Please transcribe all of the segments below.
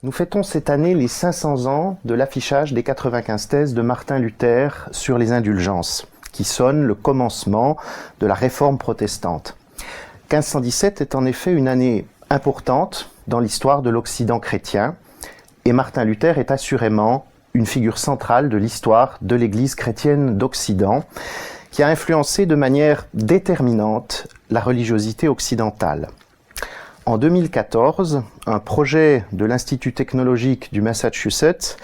Nous fêtons cette année les 500 ans de l'affichage des 95 thèses de Martin Luther sur les indulgences, qui sonne le commencement de la réforme protestante. 1517 est en effet une année importante dans l'histoire de l'Occident chrétien, et Martin Luther est assurément une figure centrale de l'histoire de l'Église chrétienne d'Occident, qui a influencé de manière déterminante la religiosité occidentale. En 2014, un projet de l'Institut technologique du Massachusetts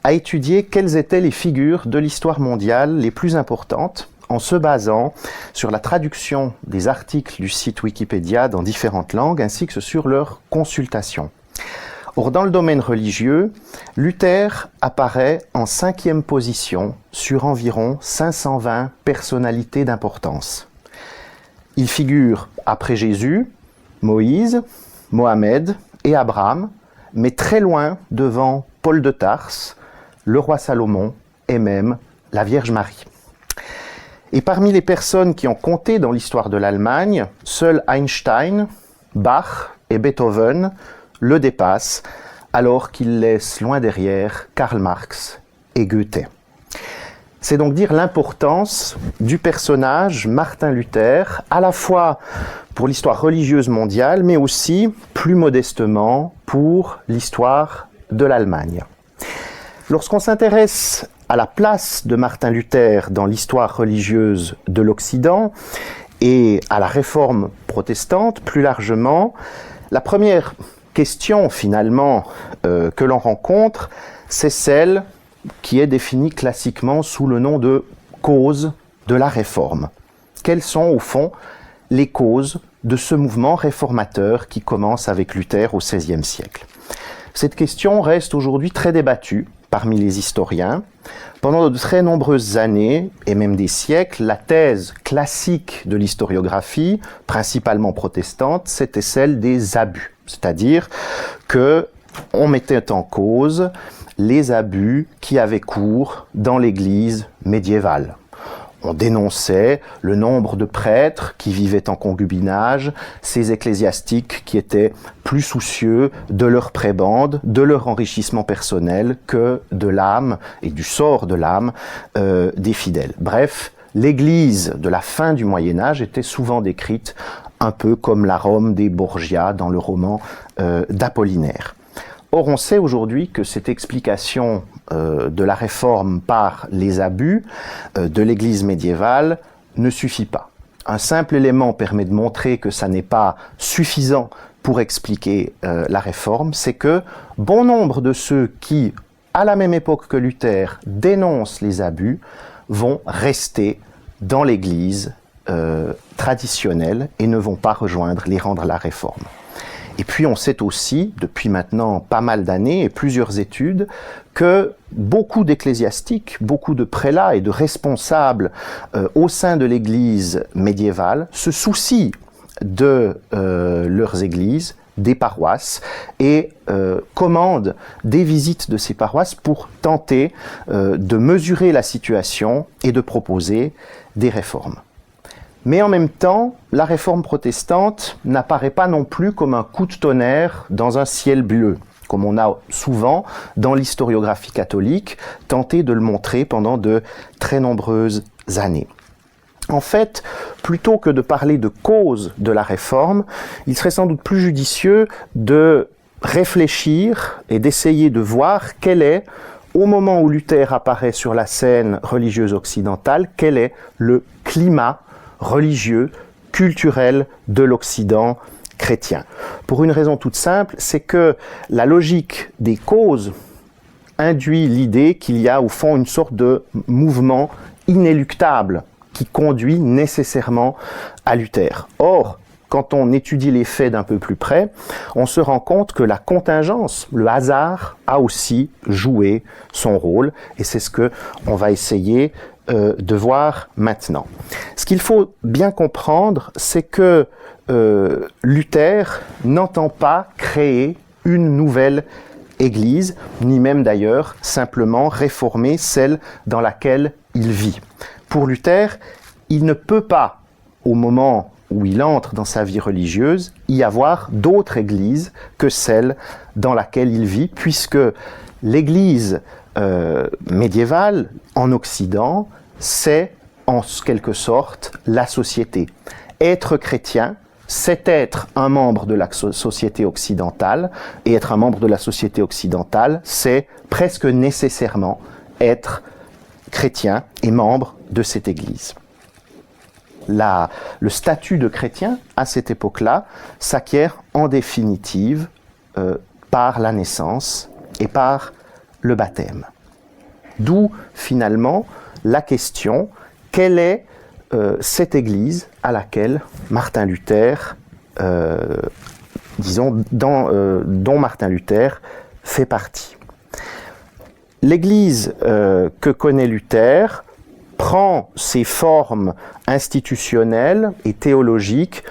a étudié quelles étaient les figures de l'histoire mondiale les plus importantes en se basant sur la traduction des articles du site Wikipédia dans différentes langues ainsi que sur leur consultation. Or, dans le domaine religieux, Luther apparaît en 5e position sur environ 520 personnalités d'importance. Il figure après Jésus, Moïse, Mohamed et Abraham, mais très loin devant Paul de Tarse, le roi Salomon et même la Vierge Marie. Et parmi les personnes qui ont compté dans l'histoire de l'Allemagne, seuls Einstein, Bach et Beethoven le dépassent, alors qu'ils laissent loin derrière Karl Marx et Goethe. C'est donc dire l'importance du personnage Martin Luther, à la fois pour l'histoire religieuse mondiale, mais aussi, plus modestement, pour l'histoire de l'Allemagne. Lorsqu'on s'intéresse à la place de Martin Luther dans l'histoire religieuse de l'Occident et à la réforme protestante plus largement, la première question finalement que l'on rencontre, c'est celle qui est définie classiquement sous le nom de cause de la réforme. Quelles sont au fond les causes de ce mouvement réformateur qui commence avec Luther au XVIe siècle? Cette question reste aujourd'hui très débattue parmi les historiens. Pendant de très nombreuses années, et même des siècles, la thèse classique de l'historiographie, principalement protestante, c'était celle des abus. C'est-à-dire qu'on mettait en cause les abus qui avaient cours dans l'Église médiévale. On dénonçait le nombre de prêtres qui vivaient en concubinage, ces ecclésiastiques qui étaient plus soucieux de leur prébende, de leur enrichissement personnel que de l'âme et du sort de l'âme des fidèles. Bref, l'Église de la fin du Moyen-Âge était souvent décrite un peu comme la Rome des Borgia dans le roman d'Apollinaire. Or, on sait aujourd'hui que cette explication de la réforme par les abus de l'Église médiévale ne suffit pas. Un simple élément permet de montrer que ça n'est pas suffisant pour expliquer la réforme, c'est que bon nombre de ceux qui, à la même époque que Luther, dénoncent les abus, vont rester dans l'Église traditionnelle et ne vont pas rejoindre les rangs de la réforme. Et puis on sait aussi, depuis maintenant pas mal d'années et plusieurs études, que beaucoup d'ecclésiastiques, beaucoup de prélats et de responsables au sein de l'Église médiévale se soucient de leurs églises, des paroisses, et commandent des visites de ces paroisses pour tenter de mesurer la situation et de proposer des réformes. Mais en même temps, la réforme protestante n'apparaît pas non plus comme un coup de tonnerre dans un ciel bleu, comme on a souvent, dans l'historiographie catholique, tenté de le montrer pendant de très nombreuses années. En fait, plutôt que de parler de cause de la réforme, il serait sans doute plus judicieux de réfléchir et d'essayer de voir quel est, au moment où Luther apparaît sur la scène religieuse occidentale, quel est le climat religieux, culturel de l'Occident chrétien. Pour une raison toute simple, c'est que la logique des causes induit l'idée qu'il y a au fond une sorte de mouvement inéluctable qui conduit nécessairement à Luther. Or, quand on étudie les faits d'un peu plus près, on se rend compte que la contingence, le hasard, a aussi joué son rôle, et c'est ce que on va essayer de voir maintenant. Ce qu'il faut bien comprendre, c'est que Luther n'entend pas créer une nouvelle Église, ni même d'ailleurs simplement réformer celle dans laquelle il vit. Pour Luther, il ne peut pas, au moment où il entre dans sa vie religieuse, y avoir d'autres églises que celle dans laquelle il vit, puisque l'église médiévale en Occident, c'est en quelque sorte la société. Être chrétien, c'est être un membre de la société occidentale, et être un membre de la société occidentale, c'est presque nécessairement être chrétien et membre de cette église. Le statut de chrétien, à cette époque-là, s'acquiert en définitive par la naissance et par le baptême. D'où, finalement, la question, quelle est cette église à laquelle Martin Luther, dont Martin Luther fait partie. L'église que connaît Luther prend ses formes institutionnelles et théologiques,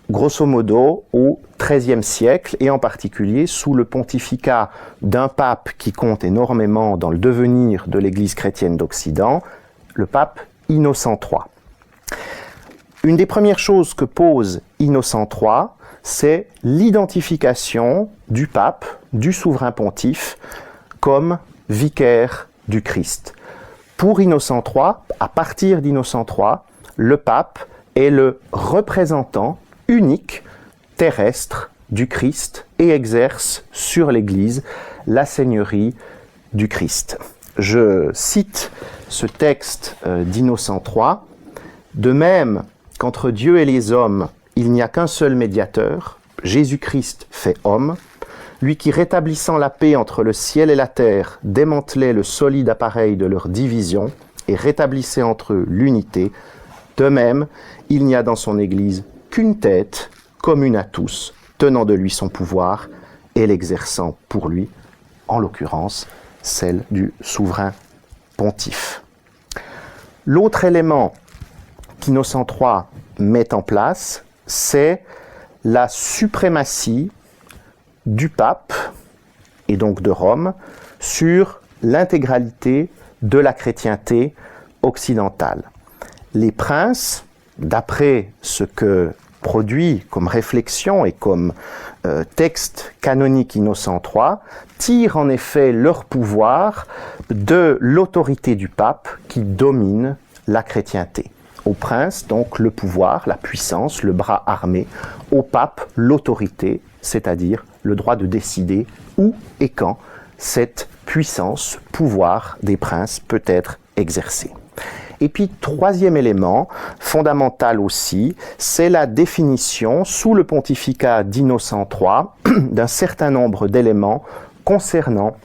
grosso modo, au XIIIe siècle, et en particulier sous le pontificat d'un pape qui compte énormément dans le devenir de l'Église chrétienne d'Occident, le pape Innocent III. Une des premières choses que pose Innocent III, c'est l'identification du pape, du souverain pontife, comme vicaire du Christ. Pour Innocent III, à partir d'Innocent III, le pape est le représentant unique terrestre du Christ et exerce sur l'Église la seigneurie du Christ. Je cite ce texte d'Innocent III. De même qu'entre Dieu et les hommes, il n'y a qu'un seul médiateur, Jésus-Christ fait homme, lui qui, rétablissant la paix entre le ciel et la terre, démantelait le solide appareil de leur division et rétablissait entre eux l'unité, de même, il n'y a dans son Église qu'une tête, commune à tous, tenant de lui son pouvoir et l'exerçant pour lui, en l'occurrence, celle du souverain pontife. L'autre élément qu'Innocent III met en place, c'est la suprématie du pape, et donc de Rome, sur l'intégralité de la chrétienté occidentale. Les princes, d'après ce que produit comme réflexion et comme texte canonique Innocent III, tirent en effet leur pouvoir de l'autorité du pape qui domine la chrétienté. Au prince, donc, le pouvoir, la puissance, le bras armé. Au pape, l'autorité, c'est-à-dire le droit de décider où et quand cette puissance, pouvoir des princes peut être exercée. Et puis, troisième élément, fondamental aussi, c'est la définition, sous le pontificat d'Innocent III, d'un certain nombre d'éléments concernant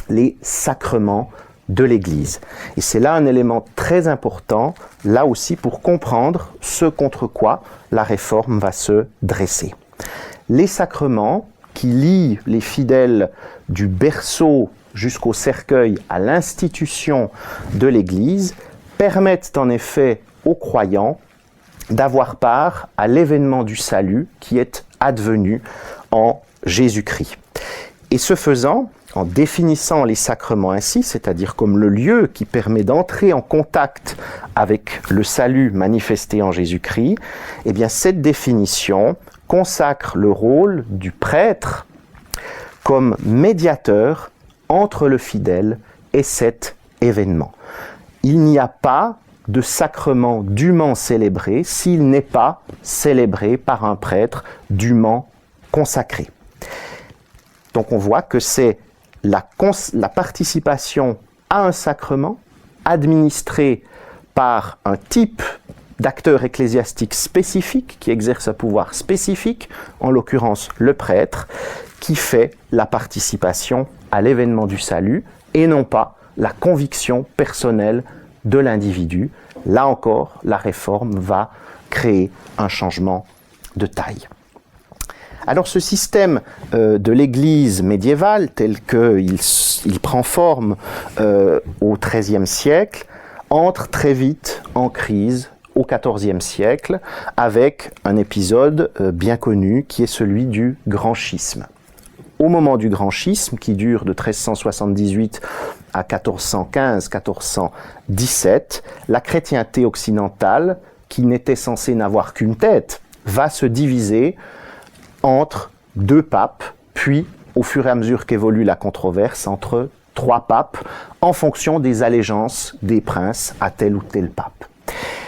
les sacrements de l'Église. Et c'est là un élément très important, là aussi pour comprendre ce contre quoi la réforme va se dresser. Les sacrements qui lient les fidèles du berceau jusqu'au cercueil à l'institution de l'Église permettent en effet aux croyants d'avoir part à l'événement du salut qui est advenu en Jésus-Christ. Et ce faisant, en définissant les sacrements ainsi, c'est-à-dire comme le lieu qui permet d'entrer en contact avec le salut manifesté en Jésus-Christ, eh bien cette définition consacre le rôle du prêtre comme médiateur entre le fidèle et cet événement. Il n'y a pas de sacrement dûment célébré s'il n'est pas célébré par un prêtre dûment consacré. Donc on voit que c'est la participation à un sacrement administré par un type d'acteur ecclésiastique spécifique qui exerce un pouvoir spécifique, en l'occurrence le prêtre, qui fait la participation à l'événement du salut et non pas la conviction personnelle de l'individu. Là encore, la réforme va créer un changement de taille. Alors ce système de l'Église médiévale, tel qu'il prend forme au XIIIe siècle, entre très vite en crise au XIVe siècle, avec un épisode bien connu qui est celui du Grand Schisme. Au moment du Grand Schisme, qui dure de 1378 à 1415-1417, la chrétienté occidentale qui n'était censé n'avoir qu'une tête, va se diviser entre 2 papes, puis, au fur et à mesure qu'évolue la controverse, entre 3 papes, en fonction des allégeances des princes à tel ou tel pape.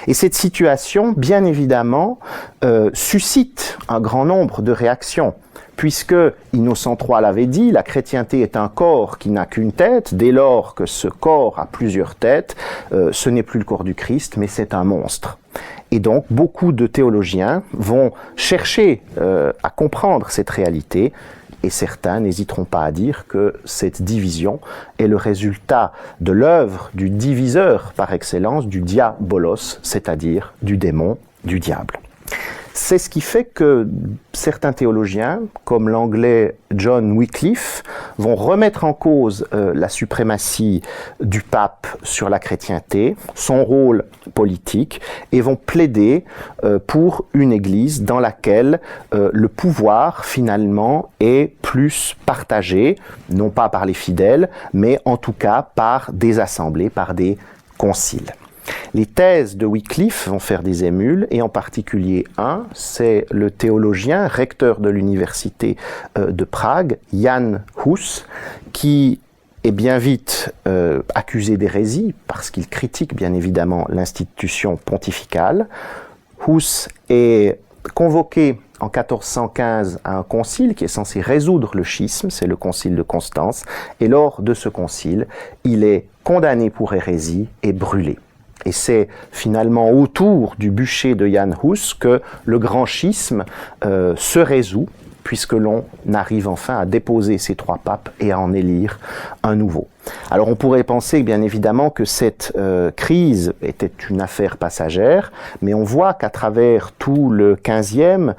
Et cette situation, bien évidemment, suscite un grand nombre de réactions, puisque Innocent III l'avait dit, la chrétienté est un corps qui n'a qu'une tête, dès lors que ce corps a plusieurs têtes, ce n'est plus le corps du Christ, mais c'est un monstre. Et donc, beaucoup de théologiens vont chercher à comprendre cette réalité, et certains n'hésiteront pas à dire que cette division est le résultat de l'œuvre du diviseur par excellence, du diabolos, c'est-à-dire du démon, du diable. C'est ce qui fait que certains théologiens, comme l'anglais John Wycliffe, vont remettre en cause la suprématie du pape sur la chrétienté, son rôle politique, et vont plaider pour une église dans laquelle le pouvoir, finalement, est plus partagé, non pas par les fidèles, mais en tout cas par des assemblées, par des conciles. Les thèses de Wycliffe vont faire des émules, et en particulier un, c'est le théologien, recteur de l'université de Prague, Jan Hus, qui est bien vite accusé d'hérésie, parce qu'il critique bien évidemment l'institution pontificale. Hus est convoqué en 1415 à un concile qui est censé résoudre le schisme, c'est le concile de Constance, et lors de ce concile, il est condamné pour hérésie et brûlé. Et c'est finalement autour du bûcher de Jan Hus que le grand schisme se résout, puisque l'on arrive enfin à déposer ces 3 papes et à en élire un nouveau. Alors on pourrait penser bien évidemment que cette crise était une affaire passagère, mais on voit qu'à travers tout le XVe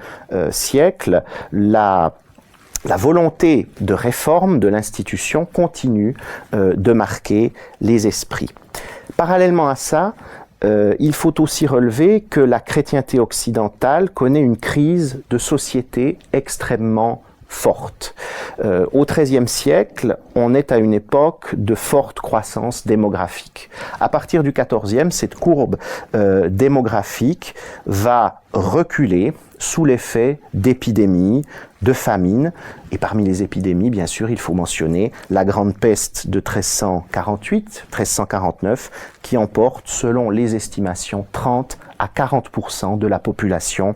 siècle, la volonté de réforme de l'institution continue de marquer les esprits. Parallèlement à ça, il faut aussi relever que la chrétienté occidentale connaît une crise de société extrêmement forte. Au XIIIe siècle, on est à une époque de forte croissance démographique. À partir du XIVe, cette courbe démographique va reculer sous l'effet d'épidémies, de famines. Et parmi les épidémies, bien sûr, il faut mentionner la grande peste de 1348-1349, qui emporte, selon les estimations, 30 à 40% de la population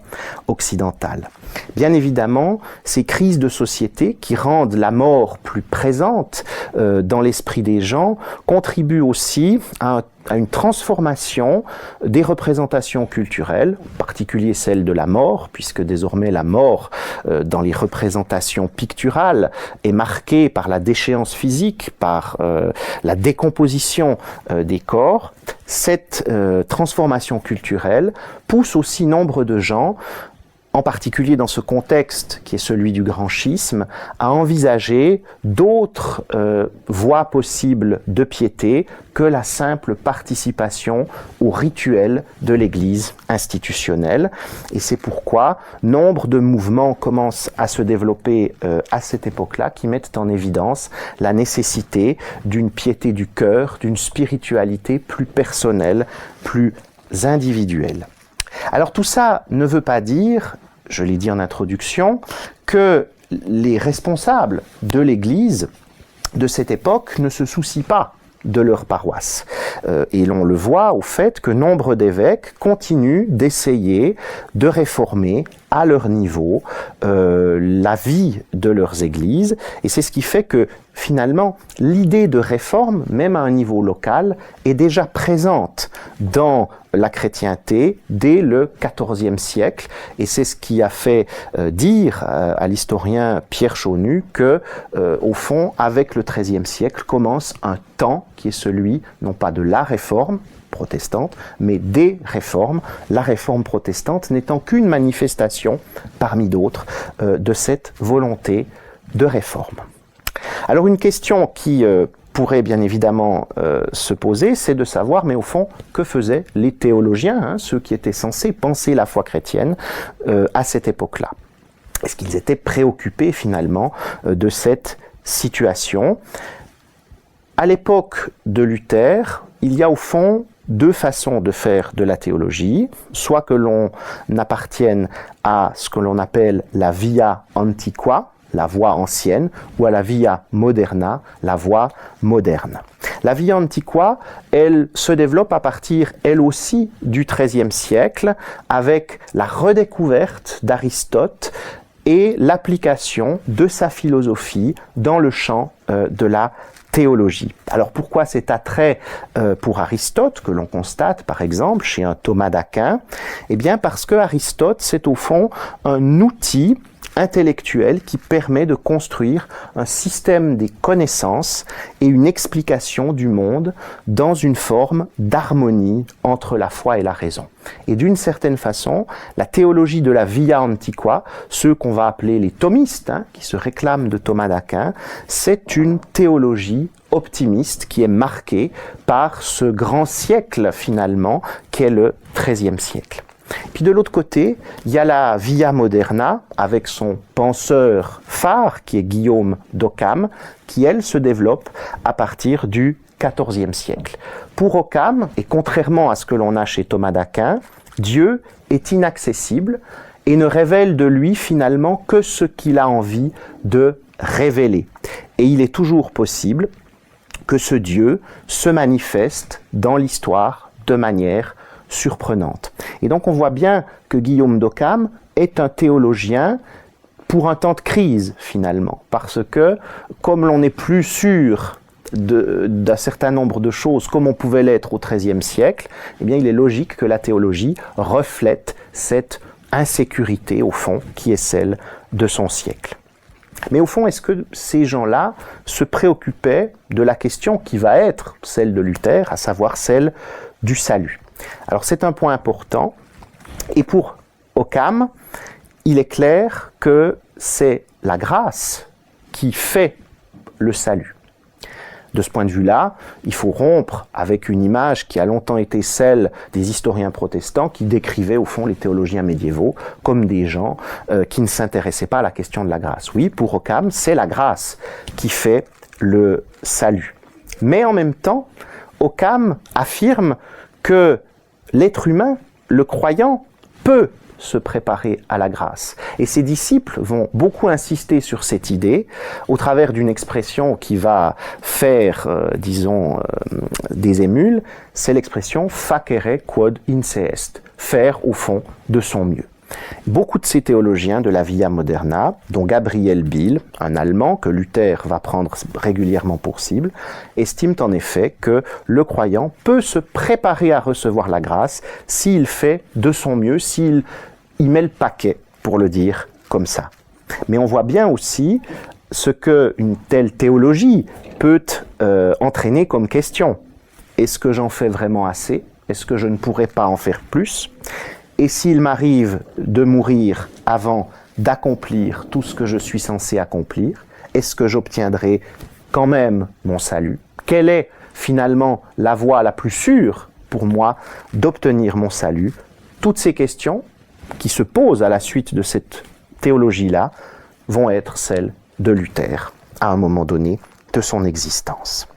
occidentale. Bien évidemment, ces crises de société qui rendent la mort plus présente dans l'esprit des gens contribuent aussi à une transformation des représentations culturelles, en particulier celle de la mort, puisque désormais la mort dans les représentations picturales est marquée par la déchéance physique, par la décomposition des corps. Cette transformation culturelle pousse aussi nombre de gens, en particulier dans ce contexte qui est celui du grand schisme, à envisager d'autres voies possibles de piété que la simple participation au rituel de l'Église institutionnelle. Et c'est pourquoi nombre de mouvements commencent à se développer à cette époque-là, qui mettent en évidence la nécessité d'une piété du cœur, d'une spiritualité plus personnelle, plus individuelle. Alors tout ça ne veut pas dire, je l'ai dit en introduction, que les responsables de l'Église de cette époque ne se soucient pas de leur paroisse. Et l'on le voit au fait que nombre d'évêques continuent d'essayer de réformer à leur niveau la vie de leurs églises, et c'est ce qui fait que finalement l'idée de réforme, même à un niveau local, est déjà présente dans la chrétienté dès le XIVe siècle, et c'est ce qui a fait dire à l'historien Pierre Chaunu que, au fond, avec le XIIIe siècle commence un temps qui est celui, non pas de la réforme protestante, mais des réformes, la réforme protestante n'étant qu'une manifestation, parmi d'autres, de cette volonté de réforme. Alors une question qui pourrait bien évidemment se poser, c'est de savoir, mais au fond, que faisaient les théologiens, ceux qui étaient censés penser la foi chrétienne à cette époque-là? Est-ce qu'ils étaient préoccupés finalement de cette situation? À l'époque de Luther, il y a au fond deux façons de faire de la théologie, soit que l'on appartienne à ce que l'on appelle la via antiqua, la voie ancienne, ou à la via moderna, la voie moderne. La via antiqua, elle se développe à partir, elle aussi, du XIIIe siècle, avec la redécouverte d'Aristote et l'application de sa philosophie dans le champ de la théologie. Alors pourquoi cet attrait pour Aristote, que l'on constate par exemple chez un Thomas d'Aquin? Eh bien parce que Aristote, c'est au fond un outil intellectuel qui permet de construire un système des connaissances et une explication du monde dans une forme d'harmonie entre la foi et la raison. Et d'une certaine façon, la théologie de la via antiqua, ceux qu'on va appeler les thomistes, qui se réclament de Thomas d'Aquin, c'est une théologie optimiste qui est marquée par ce grand siècle finalement qu'est le XIIIe siècle. Puis de l'autre côté, il y a la Via Moderna, avec son penseur phare, qui est Guillaume d'Occam, qui, elle, se développe à partir du XIVe siècle. Pour Occam, et contrairement à ce que l'on a chez Thomas d'Aquin, Dieu est inaccessible et ne révèle de lui finalement que ce qu'il a envie de révéler. Et il est toujours possible que ce Dieu se manifeste dans l'histoire de manière surprenante. Et donc on voit bien que Guillaume d'Occam est un théologien pour un temps de crise finalement, parce que comme l'on n'est plus sûr d'un certain nombre de choses comme on pouvait l'être au XIIIe siècle, eh bien il est logique que la théologie reflète cette insécurité au fond qui est celle de son siècle. Mais au fond, est-ce que ces gens-là se préoccupaient de la question qui va être celle de Luther, à savoir celle du salut? Alors c'est un point important, et pour Occam, il est clair que c'est la grâce qui fait le salut. De ce point de vue-là, il faut rompre avec une image qui a longtemps été celle des historiens protestants qui décrivaient au fond les théologiens médiévaux comme des gens qui ne s'intéressaient pas à la question de la grâce. Oui, pour Occam, c'est la grâce qui fait le salut. Mais en même temps, Occam affirme que l'être humain, le croyant, peut se préparer à la grâce. Et ses disciples vont beaucoup insister sur cette idée au travers d'une expression qui va faire, des émules, c'est l'expression « facere quod inse est », faire au fond de son mieux. Beaucoup de ces théologiens de la Via Moderna, dont Gabriel Biel, un Allemand que Luther va prendre régulièrement pour cible, estiment en effet que le croyant peut se préparer à recevoir la grâce s'il fait de son mieux, s'il y met le paquet, pour le dire comme ça. Mais on voit bien aussi ce qu'une telle théologie peut entraîner comme question. Est-ce que j'en fais vraiment assez? Est-ce que je ne pourrais pas en faire plus? Et s'il m'arrive de mourir avant d'accomplir tout ce que je suis censé accomplir, est-ce que j'obtiendrai quand même mon salut? Quelle est finalement la voie la plus sûre pour moi d'obtenir mon salut? Toutes ces questions qui se posent à la suite de cette théologie-là vont être celles de Luther à un moment donné de son existence.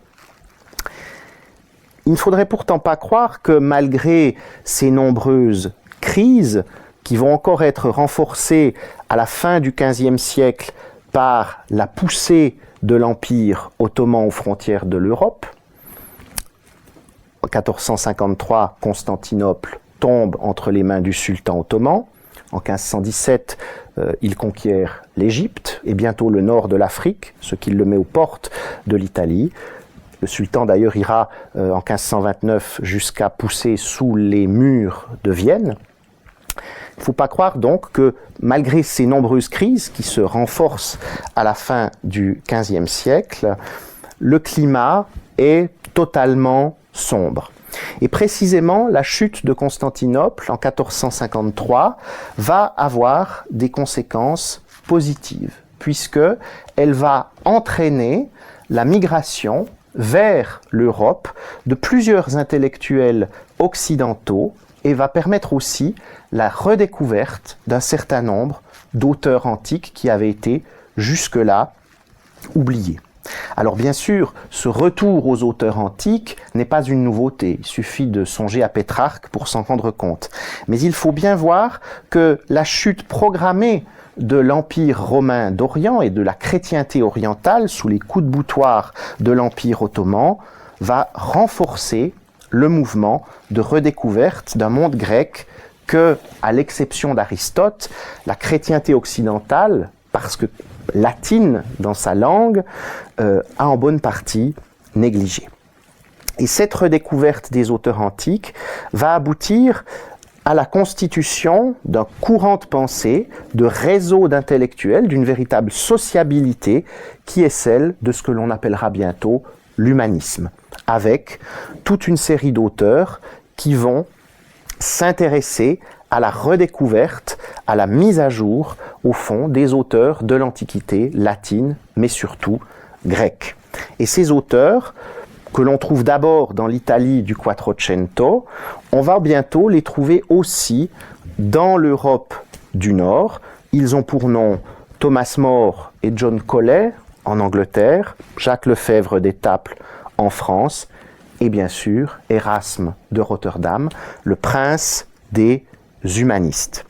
Il ne faudrait pourtant pas croire que malgré ces nombreuses crises qui vont encore être renforcées à la fin du XVe siècle par la poussée de l'Empire ottoman aux frontières de l'Europe. En 1453, Constantinople tombe entre les mains du sultan ottoman. En 1517, il conquiert l'Égypte et bientôt le nord de l'Afrique, ce qui le met aux portes de l'Italie. Le sultan d'ailleurs ira en 1529 jusqu'à pousser sous les murs de Vienne. Il ne faut pas croire donc que malgré ces nombreuses crises qui se renforcent à la fin du XVe siècle, le climat est totalement sombre. Et précisément, la chute de Constantinople en 1453 va avoir des conséquences positives, puisqu'elle va entraîner la migration vers l'Europe de plusieurs intellectuels occidentaux et va permettre aussi la redécouverte d'un certain nombre d'auteurs antiques qui avaient été jusque-là oubliés. Alors bien sûr, ce retour aux auteurs antiques n'est pas une nouveauté, il suffit de songer à Pétrarque pour s'en rendre compte. Mais il faut bien voir que la chute programmée de l'Empire romain d'Orient et de la chrétienté orientale sous les coups de boutoir de l'Empire ottoman va renforcer le mouvement de redécouverte d'un monde grec que, à l'exception d'Aristote, la chrétienté occidentale, parce que latine dans sa langue, a en bonne partie négligé. Et cette redécouverte des auteurs antiques va aboutir à la constitution d'un courant de pensée, de réseau d'intellectuels, d'une véritable sociabilité qui est celle de ce que l'on appellera bientôt l'humanisme, avec toute une série d'auteurs qui vont s'intéresser à la redécouverte, à la mise à jour, au fond, des auteurs de l'Antiquité latine, mais surtout grecque. Et ces auteurs, que l'on trouve d'abord dans l'Italie du Quattrocento, on va bientôt les trouver aussi dans l'Europe du Nord. Ils ont pour nom Thomas More et John Colet en Angleterre, Jacques Lefebvre d'Étaples en France, et bien sûr Erasme de Rotterdam, le prince des humanistes.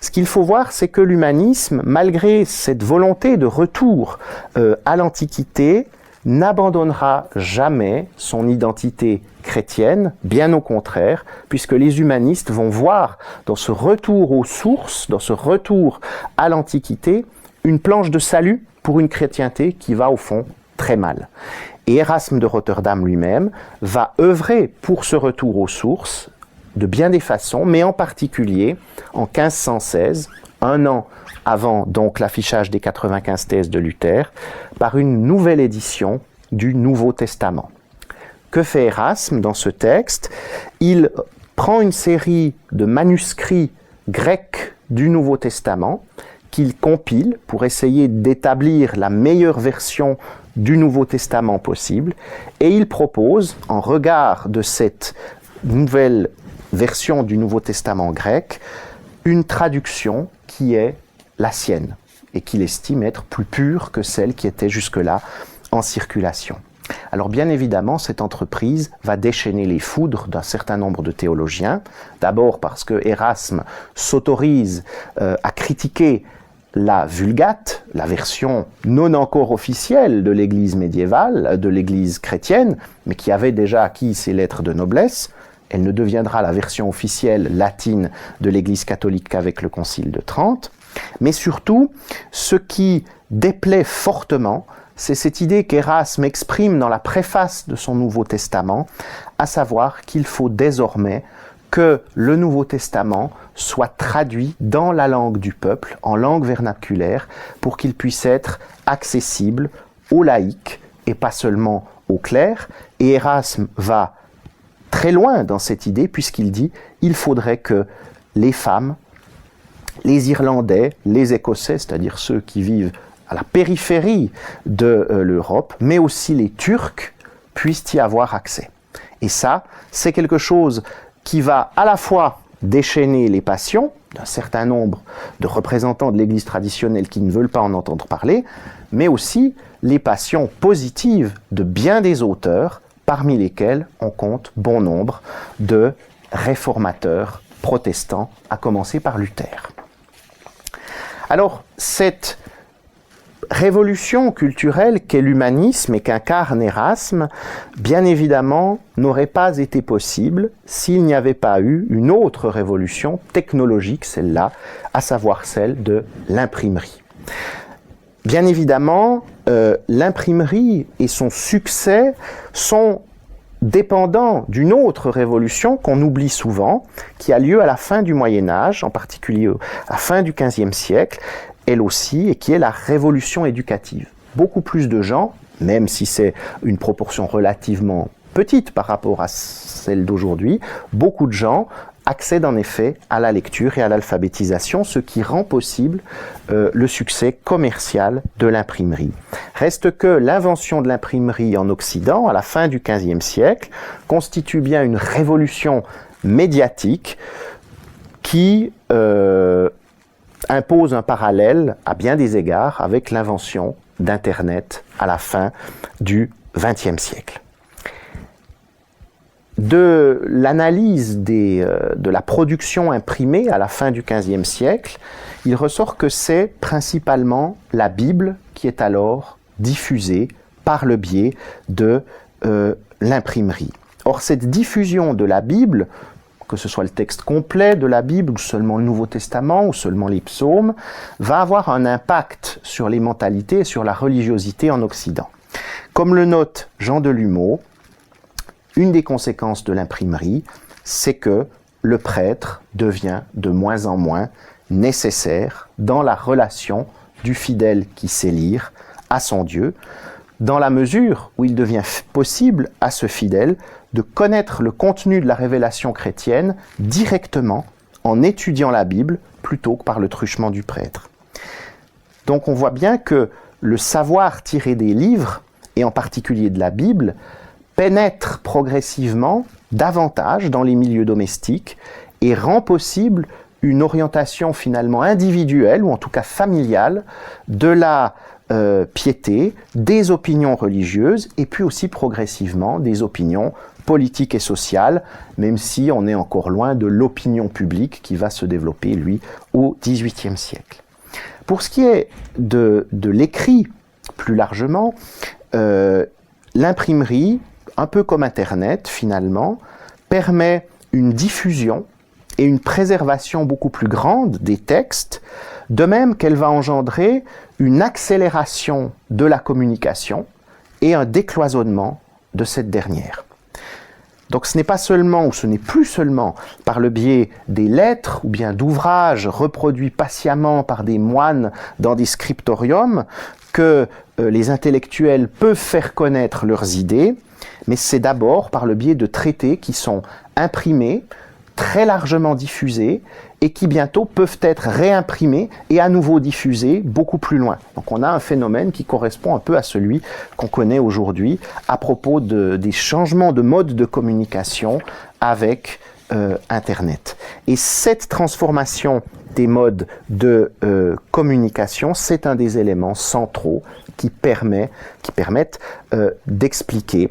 Ce qu'il faut voir, c'est que l'humanisme, malgré cette volonté de retour à l'Antiquité, n'abandonnera jamais son identité chrétienne, bien au contraire, puisque les humanistes vont voir dans ce retour aux sources, dans ce retour à l'Antiquité, une planche de salut pour une chrétienté qui va au fond très mal. Et Erasme de Rotterdam lui-même va œuvrer pour ce retour aux sources de bien des façons, mais en particulier en 1516, un an avant donc l'affichage des 95 thèses de Luther, par une nouvelle édition du Nouveau Testament. Que fait Erasme dans ce texte? Il prend une série de manuscrits grecs du Nouveau Testament qu'il compile pour essayer d'établir la meilleure version du Nouveau Testament possible, et il propose, en regard de cette nouvelle version du Nouveau Testament grec, une traduction qui est la sienne et qu'il estime être plus pure que celle qui était jusque-là en circulation. Alors bien évidemment, cette entreprise va déchaîner les foudres d'un certain nombre de théologiens, d'abord parce que Erasme s'autorise à critiquer la Vulgate, la version non encore officielle de l'Église médiévale, de l'Église chrétienne, mais qui avait déjà acquis ses lettres de noblesse. Elle ne deviendra la version officielle latine de l'Église catholique qu'avec le Concile de Trente. Mais surtout, ce qui déplaît fortement, c'est cette idée qu'Erasme exprime dans la préface de son Nouveau Testament, à savoir qu'il faut désormais que le Nouveau Testament soit traduit dans la langue du peuple, en langue vernaculaire, pour qu'il puisse être accessible aux laïcs et pas seulement aux clercs. Et Erasme va très loin dans cette idée, puisqu'il dit il faudrait que les femmes, les Irlandais, les Écossais, c'est-à-dire ceux qui vivent à la périphérie de l'Europe, mais aussi les Turcs, puissent y avoir accès. Et ça, c'est quelque chose qui va à la fois déchaîner les passions d'un certain nombre de représentants de l'Église traditionnelle qui ne veulent pas en entendre parler, mais aussi les passions positives de bien des auteurs, parmi lesquels on compte bon nombre de réformateurs protestants, à commencer par Luther. Alors, cette révolution culturelle qu'est l'humanisme et qu'incarne Erasme, bien évidemment, n'aurait pas été possible s'il n'y avait pas eu une autre révolution technologique, celle-là, à savoir celle de l'imprimerie. Bien évidemment, l'imprimerie et son succès sont dépendants d'une autre révolution qu'on oublie souvent, qui a lieu à la fin du Moyen-Âge, en particulier à la fin du XVe siècle, elle aussi, et qui est la révolution éducative. Beaucoup plus de gens, même si c'est une proportion relativement petite par rapport à celle d'aujourd'hui, beaucoup de gens accèdent en effet à la lecture et à l'alphabétisation, ce qui rend possible le succès commercial de l'imprimerie. Reste que l'invention de l'imprimerie en Occident, à la fin du XVe siècle, constitue bien une révolution médiatique qui impose un parallèle, à bien des égards, avec l'invention d'Internet à la fin du XXe siècle. De l'analyse de la production imprimée à la fin du XVe siècle, il ressort que c'est principalement la Bible qui est alors diffusée par le biais de l'imprimerie. Or, cette diffusion de la Bible, que ce soit le texte complet de la Bible, ou seulement le Nouveau Testament, ou seulement les psaumes, va avoir un impact sur les mentalités et sur la religiosité en Occident. Comme le note Jean Delumeau, une des conséquences de l'imprimerie, c'est que le prêtre devient de moins en moins nécessaire dans la relation du fidèle qui sait lire à son Dieu, dans la mesure où il devient possible à ce fidèle de connaître le contenu de la révélation chrétienne directement en étudiant la Bible plutôt que par le truchement du prêtre. Donc on voit bien que le savoir tiré des livres, et en particulier de la Bible, pénètre progressivement davantage dans les milieux domestiques et rend possible une orientation finalement individuelle, ou en tout cas familiale, de la piété, des opinions religieuses, et puis aussi progressivement des opinions politiques et sociales, même si on est encore loin de l'opinion publique qui va se développer, lui, au XVIIIe siècle. Pour ce qui est de l'écrit, plus largement, l'imprimerie, un peu comme Internet finalement, permet une diffusion et une préservation beaucoup plus grande des textes, de même qu'elle va engendrer une accélération de la communication et un décloisonnement de cette dernière. Donc ce n'est pas seulement, ou ce n'est plus seulement par le biais des lettres ou bien d'ouvrages reproduits patiemment par des moines dans des scriptoriums que les intellectuels peuvent faire connaître leurs idées, mais c'est d'abord par le biais de traités qui sont imprimés, très largement diffusés, et qui bientôt peuvent être réimprimés et à nouveau diffusés beaucoup plus loin. Donc on a un phénomène qui correspond un peu à celui qu'on connaît aujourd'hui à propos des changements de mode de communication avec Internet. Et cette transformation des modes de communication, c'est un des éléments centraux qui permettent d'expliquer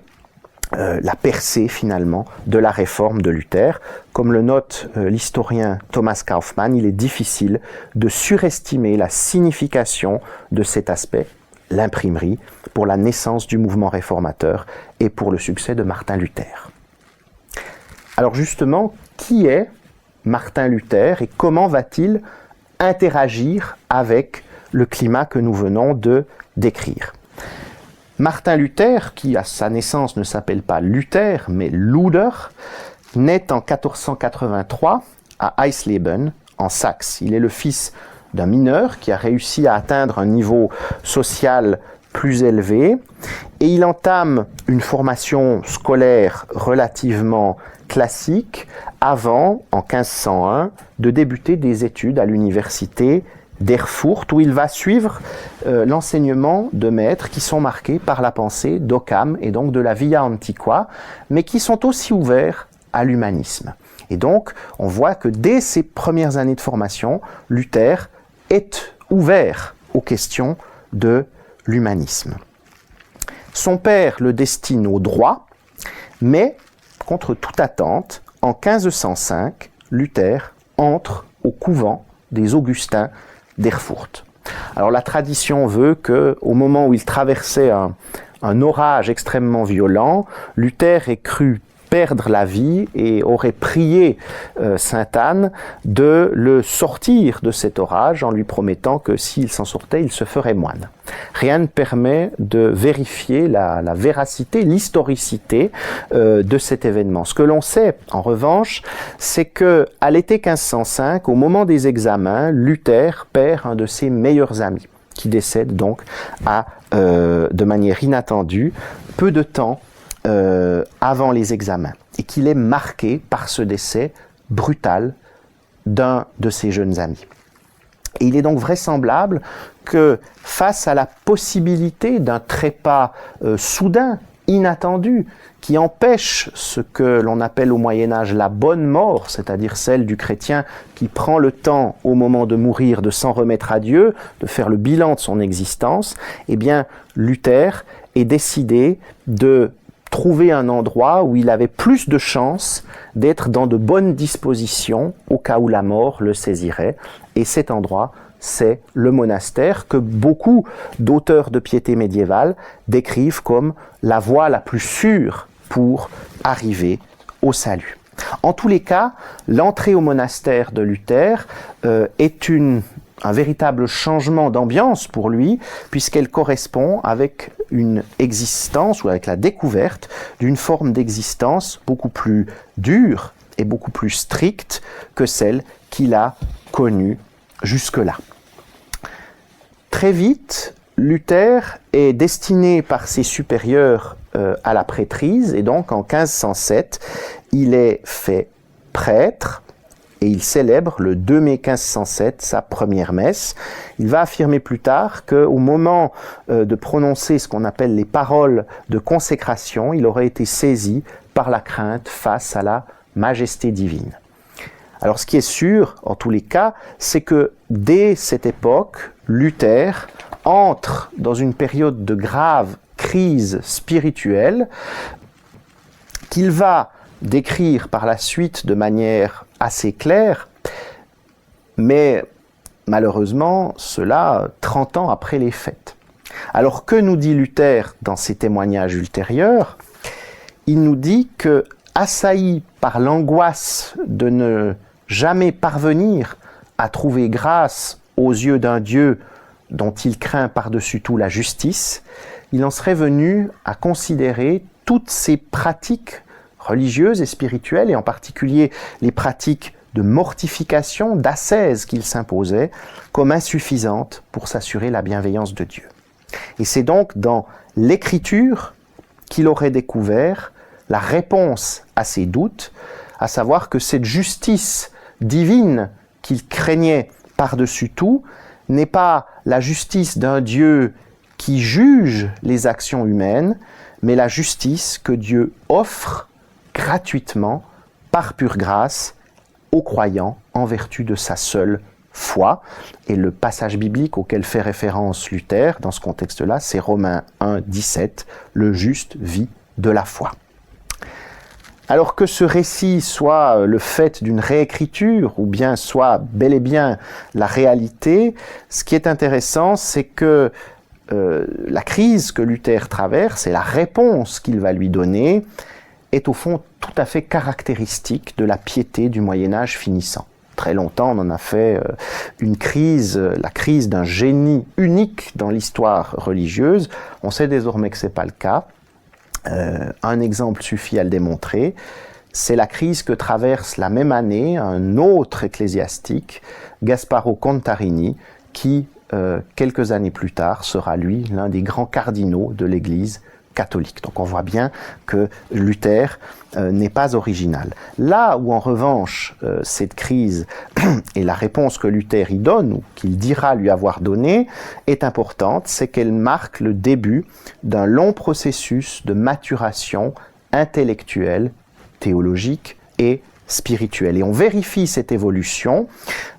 la percée finalement de la réforme de Luther. Comme le note l'historien Thomas Kaufmann, il est difficile de surestimer la signification de cet aspect, l'imprimerie, pour la naissance du mouvement réformateur et pour le succès de Martin Luther. Alors justement, qui est Martin Luther et comment va-t-il interagir avec le climat que nous venons de décrire ? Martin Luther, qui à sa naissance ne s'appelle pas Luther, mais Luder, naît en 1483 à Eisleben, en Saxe. Il est le fils d'un mineur qui a réussi à atteindre un niveau social plus élevé et il entame une formation scolaire relativement classique avant, en 1501, de débuter des études à l'université d'Erfurt, où il va suivre l'enseignement de maîtres qui sont marqués par la pensée d'Occam et donc de la Via Antiqua, mais qui sont aussi ouverts à l'humanisme. Et donc, on voit que dès ses premières années de formation, Luther est ouvert aux questions de l'humanisme. Son père le destine au droit, mais, contre toute attente, en 1505, Luther entre au couvent des Augustins d'Erfurt. Alors la tradition veut qu'au moment où il traversait un orage extrêmement violent, Luther ait cru perdre la vie et aurait prié Sainte Anne de le sortir de cet orage en lui promettant que s'il s'en sortait, il se ferait moine. Rien ne permet de vérifier la véracité, l'historicité de cet événement. Ce que l'on sait, en revanche, c'est que à l'été 1505, au moment des examens, Luther perd un de ses meilleurs amis, qui décède donc de manière inattendue, peu de temps avant les examens, et qu'il est marqué par ce décès brutal d'un de ses jeunes amis. Et il est donc vraisemblable que face à la possibilité d'un trépas soudain, inattendue qui empêche ce que l'on appelle au Moyen-Âge la bonne mort, c'est-à-dire celle du chrétien qui prend le temps au moment de mourir de s'en remettre à Dieu, de faire le bilan de son existence, eh bien Luther est décidé de trouver un endroit où il avait plus de chances d'être dans de bonnes dispositions au cas où la mort le saisirait. Et cet endroit, c'est le monastère que beaucoup d'auteurs de piété médiévale décrivent comme la voie la plus sûre pour arriver au salut. En tous les cas, l'entrée au monastère de Luther est un véritable changement d'ambiance pour lui, puisqu'elle correspond avec une existence ou avec la découverte d'une forme d'existence beaucoup plus dure et beaucoup plus stricte que celle qu'il a connue jusque-là. Très vite, Luther est destiné par ses supérieurs à la prêtrise, et donc en 1507, il est fait prêtre, et il célèbre le 2 mai 1507 sa première messe. Il va affirmer plus tard qu'au moment de prononcer ce qu'on appelle les paroles de consécration, il aurait été saisi par la crainte face à la majesté divine. Alors ce qui est sûr, en tous les cas, c'est que dès cette époque, Luther entre dans une période de grave crise spirituelle qu'il va décrire par la suite de manière assez claire, mais malheureusement, cela 30 ans après les faits. Alors que nous dit Luther dans ses témoignages ultérieurs? Il nous dit que, assailli par l'angoisse de ne jamais parvenir à trouver grâce aux yeux d'un Dieu dont il craint par-dessus tout la justice, il en serait venu à considérer toutes ces pratiques religieuses et spirituelles, et en particulier les pratiques de mortification, d'ascèse qu'il s'imposait, comme insuffisantes pour s'assurer la bienveillance de Dieu. Et c'est donc dans l'Écriture qu'il aurait découvert la réponse à ses doutes, à savoir que cette justice divine qu'il craignait par-dessus tout n'est pas la justice d'un Dieu qui juge les actions humaines, mais la justice que Dieu offre gratuitement, par pure grâce, aux croyants en vertu de sa seule foi. Et le passage biblique auquel fait référence Luther dans ce contexte-là, c'est Romains 1, 17, « Le juste vit de la foi ». Alors que ce récit soit le fait d'une réécriture ou bien soit bel et bien la réalité, ce qui est intéressant, c'est que la crise que Luther traverse et la réponse qu'il va lui donner est au fond tout à fait caractéristique de la piété du Moyen-Âge finissant. Très longtemps, on en a fait une crise, la crise d'un génie unique dans l'histoire religieuse. On sait désormais que ce n'est pas le cas. Un exemple suffit à le démontrer. C'est la crise que traverse la même année un autre ecclésiastique, Gasparo Contarini, qui, quelques années plus tard, sera lui l'un des grands cardinaux de l'Église catholique. Donc on voit bien que Luther n'est pas original. Là où en revanche cette crise et la réponse que Luther y donne, ou qu'il dira lui avoir donné, est importante, c'est qu'elle marque le début d'un long processus de maturation intellectuelle, théologique et spirituelle. Et on vérifie cette évolution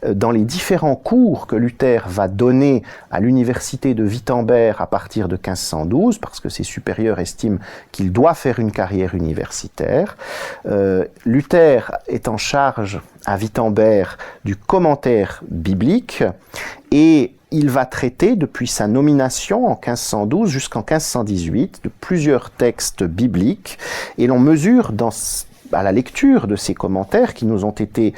dans les différents cours que Luther va donner à l'université de Wittenberg à partir de 1512, parce que ses supérieurs estiment qu'il doit faire une carrière universitaire. Luther est en charge à Wittenberg du commentaire biblique, et il va traiter depuis sa nomination en 1512 jusqu'en 1518 de plusieurs textes bibliques, et l'on mesure à la lecture de ces commentaires qui nous ont été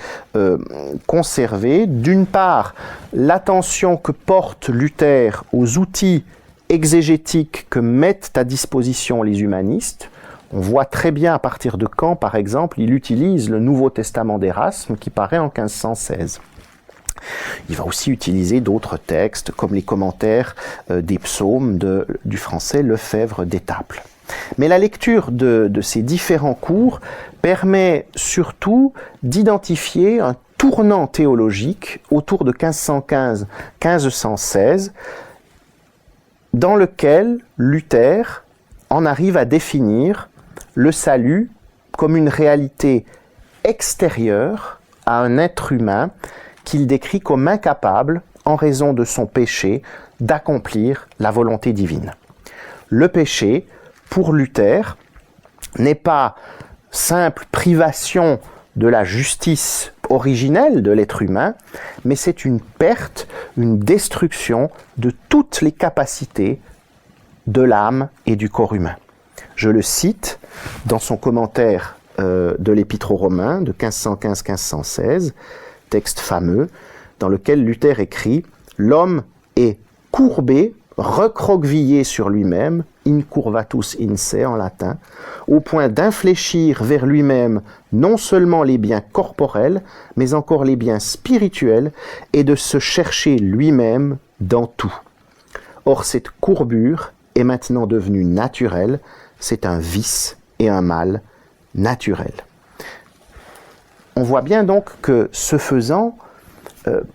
conservés, d'une part, l'attention que porte Luther aux outils exégétiques que mettent à disposition les humanistes. On voit très bien à partir de quand, par exemple, il utilise le Nouveau Testament d'Érasme qui paraît en 1516. Il va aussi utiliser d'autres textes comme les commentaires des psaumes du français Lefebvre d'Étaples. Mais la lecture de ces différents cours permet surtout d'identifier un tournant théologique autour de 1515-1516 dans lequel Luther en arrive à définir le salut comme une réalité extérieure à un être humain qu'il décrit comme incapable, en raison de son péché, d'accomplir la volonté divine. Le péché, pour Luther, n'est pas simple privation de la justice originelle de l'être humain, mais c'est une perte, une destruction de toutes les capacités de l'âme et du corps humain. Je le cite dans son commentaire de l'Épître aux Romains de 1515-1516, texte fameux, dans lequel Luther écrit « L'homme est courbé, recroquevillé sur lui-même, incurvatus in se en latin, au point d'infléchir vers lui-même non seulement les biens corporels, mais encore les biens spirituels, et de se chercher lui-même dans tout. Or cette courbure est maintenant devenue naturelle, c'est un vice et un mal naturel. » On voit bien donc que, ce faisant,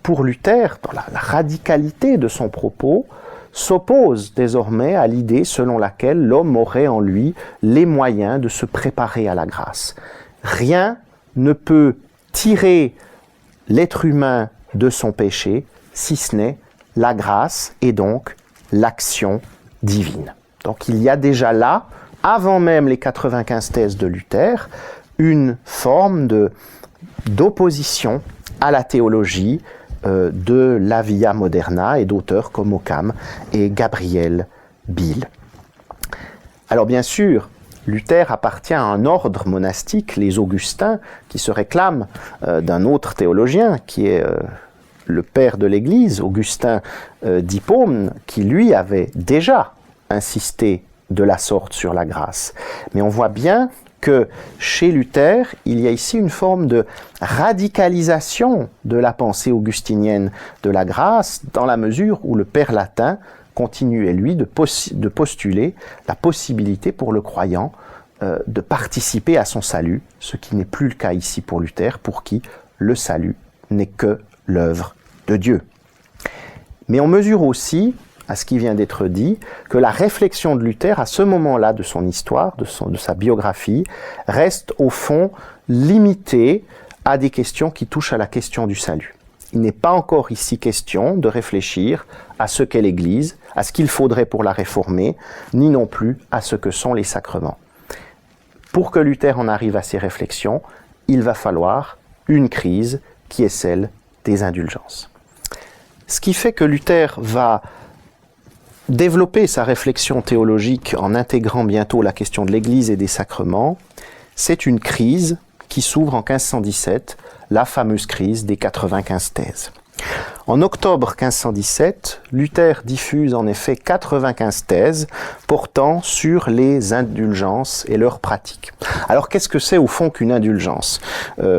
pour Luther, dans la radicalité de son propos, s'oppose désormais à l'idée selon laquelle l'homme aurait en lui les moyens de se préparer à la grâce. Rien ne peut tirer l'être humain de son péché, si ce n'est la grâce et donc l'action divine. Donc il y a déjà là, avant même les 95 thèses de Luther, une forme d'opposition à la théologie de la Via Moderna et d'auteurs comme Occam et Gabriel Biel. Alors bien sûr, Luther appartient à un ordre monastique, les Augustins, qui se réclament d'un autre théologien, qui est le père de l'Église, Augustin d'Hippone, qui lui avait déjà insisté de la sorte sur la grâce. Mais on voit bien que chez Luther, il y a ici une forme de radicalisation de la pensée augustinienne de la grâce, dans la mesure où le Père latin continuait, lui, de postuler la possibilité pour le croyant de participer à son salut, ce qui n'est plus le cas ici pour Luther, pour qui le salut n'est que l'œuvre de Dieu. Mais on mesure aussi, à ce qui vient d'être dit, que la réflexion de Luther, à ce moment-là de son histoire, de sa biographie, reste au fond limitée à des questions qui touchent à la question du salut. Il n'est pas encore ici question de réfléchir à ce qu'est l'Église, à ce qu'il faudrait pour la réformer, ni non plus à ce que sont les sacrements. Pour que Luther en arrive à ces réflexions, il va falloir une crise qui est celle des indulgences. Ce qui fait que Luther va développer sa réflexion théologique en intégrant bientôt la question de l'Église et des sacrements, c'est une crise qui s'ouvre en 1517, la fameuse crise des 95 thèses. En octobre 1517, Luther diffuse en effet 95 thèses portant sur les indulgences et leurs pratiques. Alors qu'est-ce que c'est au fond qu'une indulgence ?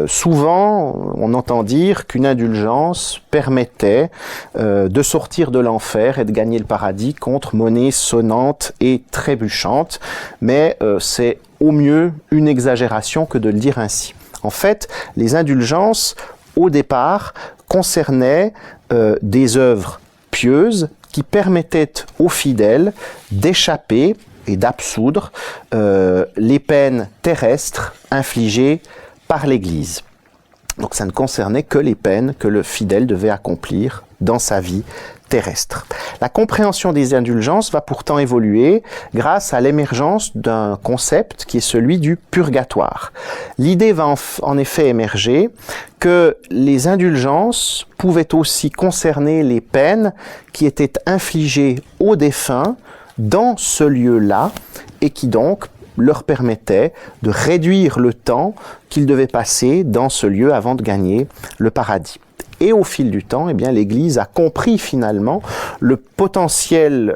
Souvent, on entend dire qu'une indulgence permettait de sortir de l'enfer et de gagner le paradis contre monnaie sonnante et trébuchante, mais c'est au mieux une exagération que de le dire ainsi. En fait, les indulgences, au départ, concernaient des œuvres pieuses qui permettaient aux fidèles d'échapper et d'absoudre les peines terrestres infligées par l'Église. Donc ça ne concernait que les peines que le fidèle devait accomplir dans sa vie terrestre. La compréhension des indulgences va pourtant évoluer grâce à l'émergence d'un concept qui est celui du purgatoire. L'idée va en effet émerger que les indulgences pouvaient aussi concerner les peines qui étaient infligées aux défunts dans ce lieu-là et qui donc leur permettait de réduire le temps qu'ils devaient passer dans ce lieu avant de gagner le paradis. Et au fil du temps, eh bien, l'Église a compris finalement le potentiel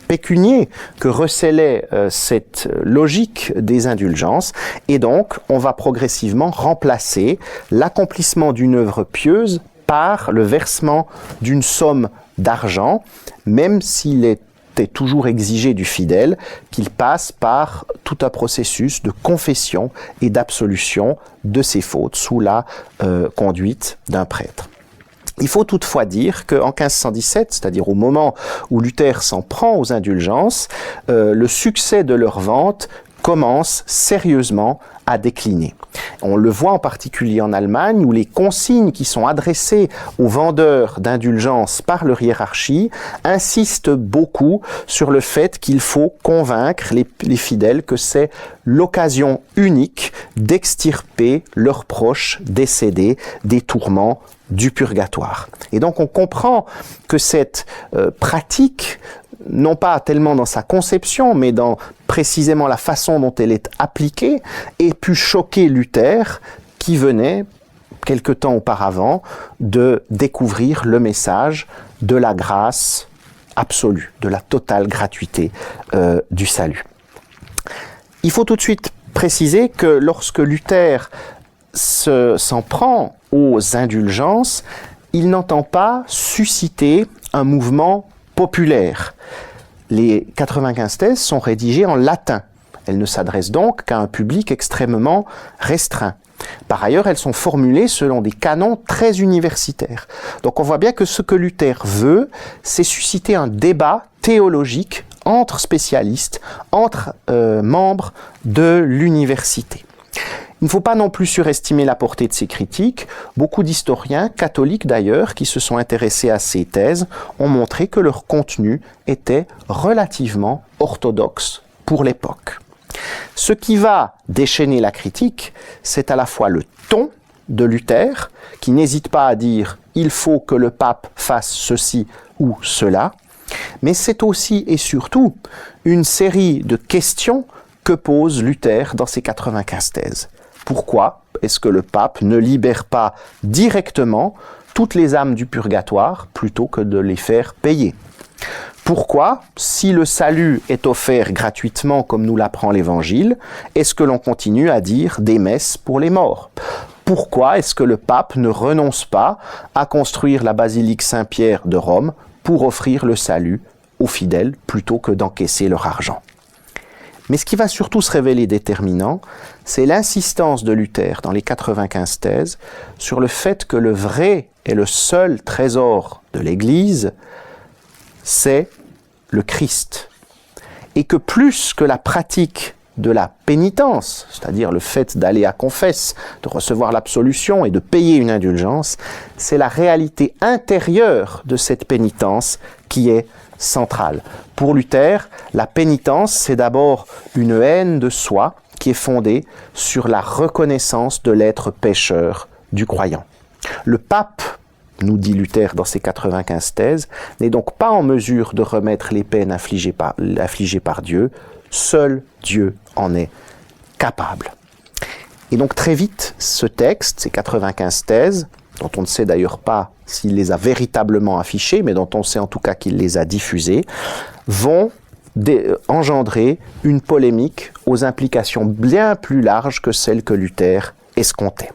pécunier que recelait cette logique des indulgences. Et donc, on va progressivement remplacer l'accomplissement d'une œuvre pieuse par le versement d'une somme d'argent, même s'il est toujours exigé du fidèle qu'il passe par tout un processus de confession et d'absolution de ses fautes sous la conduite d'un prêtre. Il faut toutefois dire qu'en 1517, c'est-à-dire au moment où Luther s'en prend aux indulgences, le succès de leur vente commence sérieusement à décliner. On le voit en particulier en Allemagne, où les consignes qui sont adressées aux vendeurs d'indulgences par leur hiérarchie insistent beaucoup sur le fait qu'il faut convaincre les fidèles que c'est l'occasion unique d'extirper leurs proches décédés des tourments du purgatoire. Et donc on comprend que cette pratique, non pas tellement dans sa conception, mais dans précisément la façon dont elle est appliquée, ait pu choquer Luther, qui venait, quelque temps auparavant, de découvrir le message de la grâce absolue, de la totale gratuité du salut. Il faut tout de suite préciser que lorsque Luther s'en prend aux indulgences, il n'entend pas susciter un mouvement populaire. Les 95 thèses sont rédigées en latin. Elles ne s'adressent donc qu'à un public extrêmement restreint. Par ailleurs, elles sont formulées selon des canons très universitaires. Donc on voit bien que ce que Luther veut, c'est susciter un débat théologique entre spécialistes, entre membres de l'université. Il ne faut pas non plus surestimer la portée de ces critiques. Beaucoup d'historiens, catholiques d'ailleurs, qui se sont intéressés à ces thèses, ont montré que leur contenu était relativement orthodoxe pour l'époque. Ce qui va déchaîner la critique, c'est à la fois le ton de Luther, qui n'hésite pas à dire « il faut que le pape fasse ceci ou cela », mais c'est aussi et surtout une série de questions que pose Luther dans ses 95 thèses. Pourquoi est-ce que le pape ne libère pas directement toutes les âmes du purgatoire plutôt que de les faire payer? Pourquoi, si le salut est offert gratuitement comme nous l'apprend l'Évangile, est-ce que l'on continue à dire des messes pour les morts? Pourquoi est-ce que le pape ne renonce pas à construire la basilique Saint-Pierre de Rome pour offrir le salut aux fidèles plutôt que d'encaisser leur argent? Mais ce qui va surtout se révéler déterminant, c'est l'insistance de Luther dans les 95 thèses sur le fait que le vrai et le seul trésor de l'Église, c'est le Christ. Et que plus que la pratique de la pénitence, c'est-à-dire le fait d'aller à confesse, de recevoir l'absolution et de payer une indulgence, c'est la réalité intérieure de cette pénitence qui est centrale. Pour Luther, la pénitence, c'est d'abord une haine de soi qui est fondée sur la reconnaissance de l'être pécheur du croyant. Le pape, nous dit Luther dans ses 95 thèses, n'est donc pas en mesure de remettre les peines affligées par Dieu. Seul Dieu en est capable. Et donc très vite, ce texte, ces 95 thèses, dont on ne sait d'ailleurs pas s'il les a véritablement affichées, mais dont on sait en tout cas qu'il les a diffusées, vont engendrer une polémique aux implications bien plus larges que celles que Luther escomptait.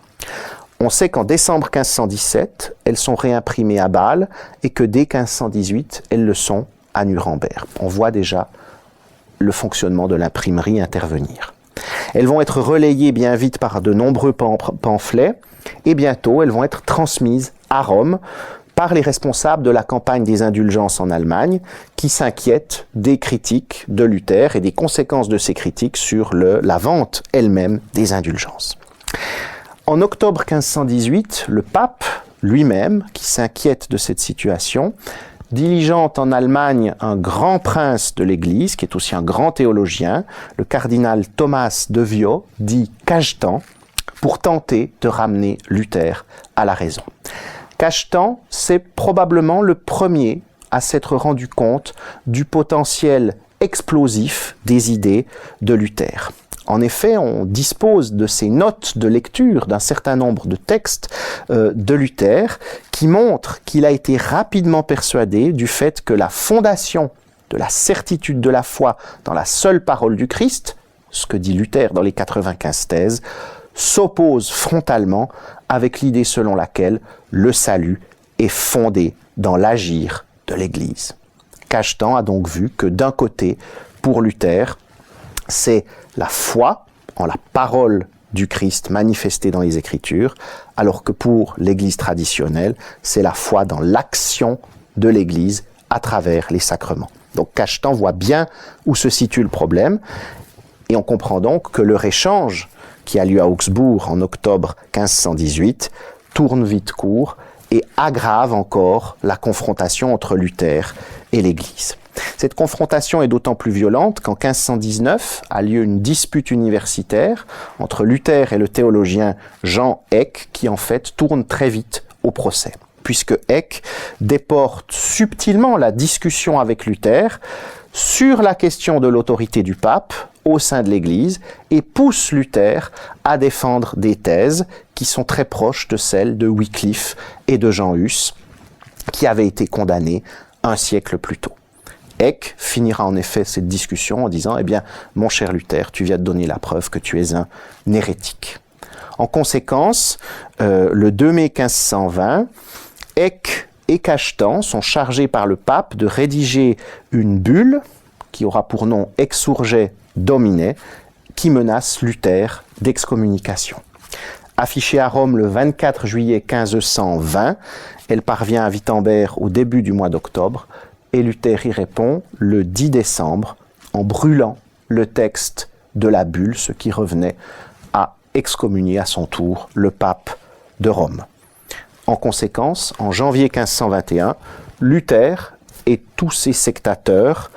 On sait qu'en décembre 1517, elles sont réimprimées à Bâle et que dès 1518, elles le sont à Nuremberg. On voit déjà le fonctionnement de l'imprimerie intervenir. Elles vont être relayées bien vite par de nombreux pamphlets et bientôt elles vont être transmises à Rome par les responsables de la campagne des indulgences en Allemagne qui s'inquiètent des critiques de Luther et des conséquences de ces critiques sur la vente elle-même des indulgences. En octobre 1518, le pape lui-même, qui s'inquiète de cette situation, diligente en Allemagne un grand prince de l'Église, qui est aussi un grand théologien, le cardinal Thomas de Vio, dit Cajetan, pour tenter de ramener Luther à la raison. Cajetan, c'est probablement le premier à s'être rendu compte du potentiel explosif des idées de Luther. En effet, on dispose de ces notes de lecture d'un certain nombre de textes de Luther qui montrent qu'il a été rapidement persuadé du fait que la fondation de la certitude de la foi dans la seule parole du Christ, ce que dit Luther dans les 95 thèses, s'oppose frontalement avec l'idée selon laquelle le salut est fondé dans l'agir de l'Église. Cajetan a donc vu que d'un côté, pour Luther, c'est la foi en la parole du Christ manifestée dans les Écritures, alors que pour l'Église traditionnelle, c'est la foi dans l'action de l'Église à travers les sacrements. Donc Cachetan voit bien où se situe le problème, et on comprend donc que leur échange qui a lieu à Augsbourg en octobre 1518 tourne vite court et aggrave encore la confrontation entre Luther et l'Église. Cette confrontation est d'autant plus violente qu'en 1519 a lieu une dispute universitaire entre Luther et le théologien Jean Eck, qui en fait tourne très vite au procès, puisque Eck déporte subtilement la discussion avec Luther sur la question de l'autorité du pape au sein de l'Église et pousse Luther à défendre des thèses qui sont très proches de celles de Wycliffe et de Jean Hus, qui avaient été condamnés un siècle plus tôt. Eck finira en effet cette discussion en disant « Eh bien, mon cher Luther, tu viens de donner la preuve que tu es un hérétique. » En conséquence, le 2 mai 1520, Eck et Cachetan sont chargés par le pape de rédiger une bulle qui aura pour nom Exsurge Domine, qui menace Luther d'excommunication. Affichée à Rome le 24 juillet 1520, elle parvient à Wittenberg au début du mois d'octobre, et Luther y répond le 10 décembre en brûlant le texte de la bulle, ce qui revenait à excommunier à son tour le pape de Rome. En conséquence, en janvier 1521, Luther et tous ses sectateurs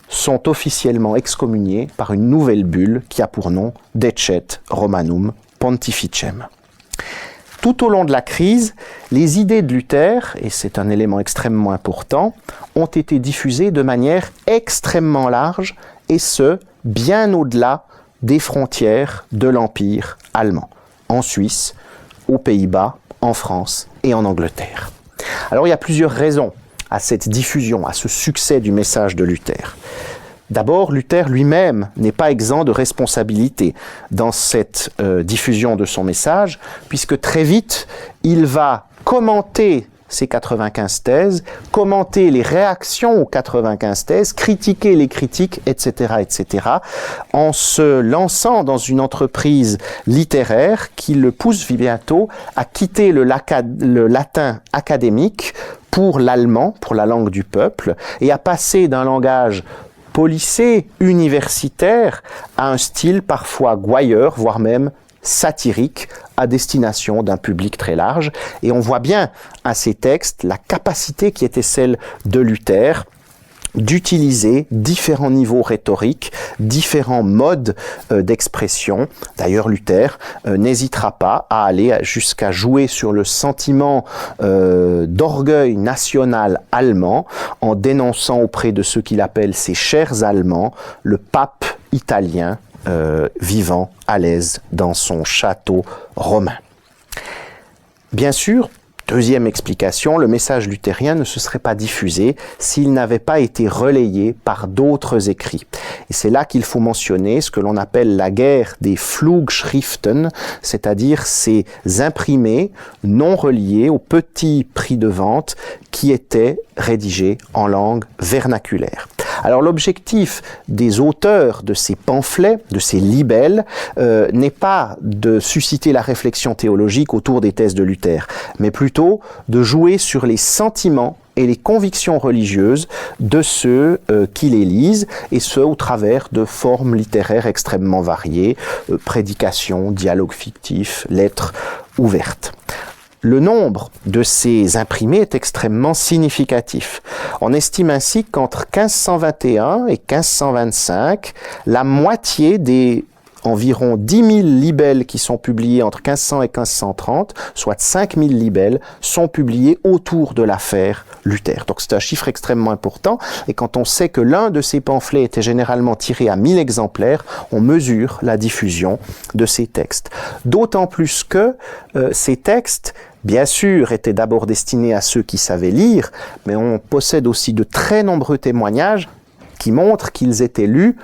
sont officiellement excommuniés par une nouvelle bulle qui a pour nom Decet Romanum Pontificem. Tout au long de la crise, les idées de Luther, et c'est un élément extrêmement important, ont été diffusées de manière extrêmement large, et ce, bien au-delà des frontières de l'Empire allemand, en Suisse, aux Pays-Bas, en France et en Angleterre. Alors il y a plusieurs raisons à cette diffusion, à ce succès du message de Luther. D'abord, Luther lui-même n'est pas exempt de responsabilité dans cette diffusion de son message, puisque très vite, il va commenter ces 95 thèses, commenter les réactions aux 95 thèses, critiquer les critiques, etc., etc., en se lançant dans une entreprise littéraire qui le pousse bientôt à quitter le latin académique pour l'allemand, pour la langue du peuple, et à passer d'un langage policé, universitaire, à un style parfois gouailleur, voire même satirique, à destination d'un public très large. Et on voit bien à ces textes la capacité qui était celle de Luther d'utiliser différents niveaux rhétoriques, différents modes d'expression. D'ailleurs, Luther n'hésitera pas à aller jusqu'à jouer sur le sentiment d'orgueil national allemand en dénonçant auprès de ceux qu'il appelle ses chers Allemands le pape italien vivant à l'aise dans son château romain. Bien sûr, deuxième explication, le message luthérien ne se serait pas diffusé s'il n'avait pas été relayé par d'autres écrits. Et c'est là qu'il faut mentionner ce que l'on appelle la guerre des Flugschriften, c'est-à-dire ces imprimés non reliés au petit prix de vente qui étaient rédigés en langue vernaculaire. Alors l'objectif des auteurs de ces pamphlets, de ces libelles, n'est pas de susciter la réflexion théologique autour des thèses de Luther, mais plutôt de jouer sur les sentiments et les convictions religieuses de ceux qui les lisent, et ce au travers de formes littéraires extrêmement variées, prédications, dialogues fictifs, lettres ouvertes. Le nombre de ces imprimés est extrêmement significatif. On estime ainsi qu'entre 1521 et 1525, la moitié des environ 10 000 libelles qui sont publiées entre 1500 et 1530, soit 5 000 libelles, sont publiées autour de l'affaire Luther. Donc c'est un chiffre extrêmement important, et quand on sait que l'un de ces pamphlets était généralement tiré à 1000 exemplaires, on mesure la diffusion de ces textes. D'autant plus que ces textes, bien sûr, étaient d'abord destinés à ceux qui savaient lire, mais on possède aussi de très nombreux témoignages qui montrent qu'ils étaient lus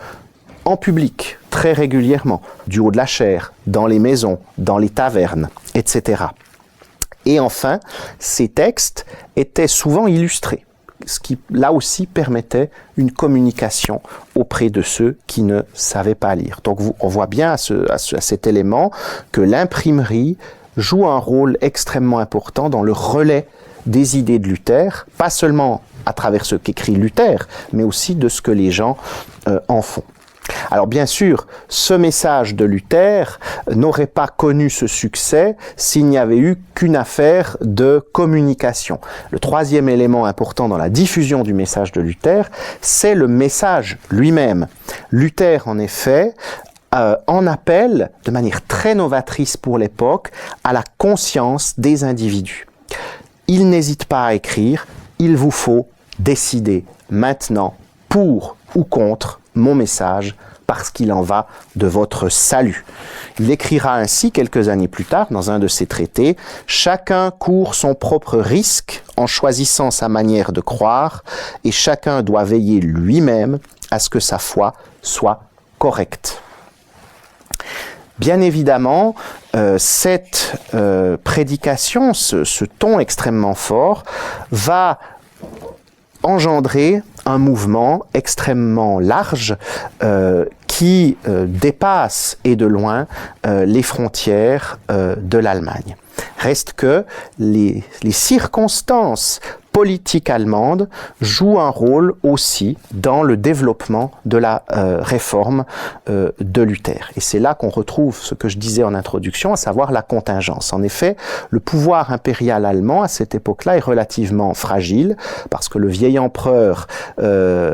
en public, très régulièrement, du haut de la chaire, dans les maisons, dans les tavernes, etc. Et enfin, ces textes étaient souvent illustrés, ce qui là aussi permettait une communication auprès de ceux qui ne savaient pas lire. Donc on voit bien à cet élément que l'imprimerie joue un rôle extrêmement important dans le relais des idées de Luther, pas seulement à travers ce qu'écrit Luther, mais aussi de ce que les gens en font. Alors bien sûr, ce message de Luther n'aurait pas connu ce succès s'il n'y avait eu qu'une affaire de communication. Le troisième élément important dans la diffusion du message de Luther, c'est le message lui-même. Luther, en effet, en appelle, de manière très novatrice pour l'époque, à la conscience des individus. Il n'hésite pas à écrire, il vous faut décider maintenant pour ou contre mon message, parce qu'il en va de votre salut. Il écrira ainsi quelques années plus tard dans un de ses traités, « Chacun court son propre risque en choisissant sa manière de croire, et chacun doit veiller lui-même à ce que sa foi soit correcte. » Bien évidemment, cette prédication, ce ton extrêmement fort, va engendrer un mouvement extrêmement large qui dépasse et de loin les frontières de l'Allemagne. Reste que les circonstances politiques allemandes jouent un rôle aussi dans le développement de la réforme de Luther. Et c'est là qu'on retrouve ce que je disais en introduction, à savoir la contingence. En effet, le pouvoir impérial allemand à cette époque-là est relativement fragile, parce que le vieil empereur